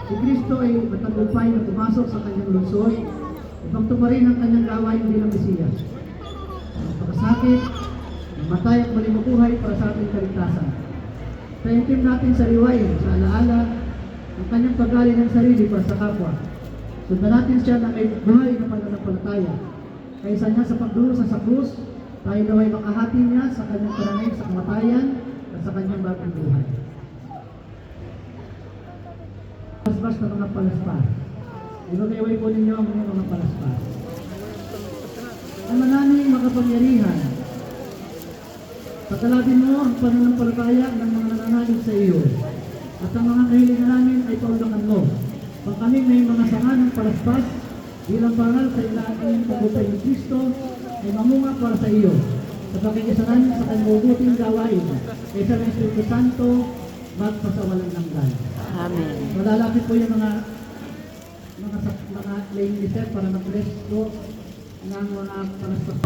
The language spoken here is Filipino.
Si Kristo ay matagumpay na pumasok sa kanyang lungsod upang tumarin ang kanyang gawain bilang Mesiyas. Pagkasakit, namatay at muling mabuhay para sa ating kaligtasan. Taimtim natin sa liwain, sa alaala, ang kanyang paggali ng sarili para sa kapwa. Sundan natin siya na may buhay na pananampalataya. Kaysa niya sa pagdulo sa krus, tayo daw ay makahati niya sa kanyang pananay sa kamatayan at sa kanyang bagong buhay. Palaspas na mga palaspas. Inunayway po ninyo ang mga palaspas. Ang manaming makapangyarihan, patalabin mo ang pananampalataya ng mga nananalig sa iyo. At ang mga kahilingan namin ay paundakan mo. Pag kami may mga sanga ng palaspas, bilang banal sa ilalim pagupay ni Kristo, ay mamunga para sa iyo. Sa pakikisanan sa kanyang mabuting gawain, kaysa ng Espiritu Santo, magpasawalang langgan. Amen. Malalapit po yung mga laying lister para mag-bless po ng mga palaspas.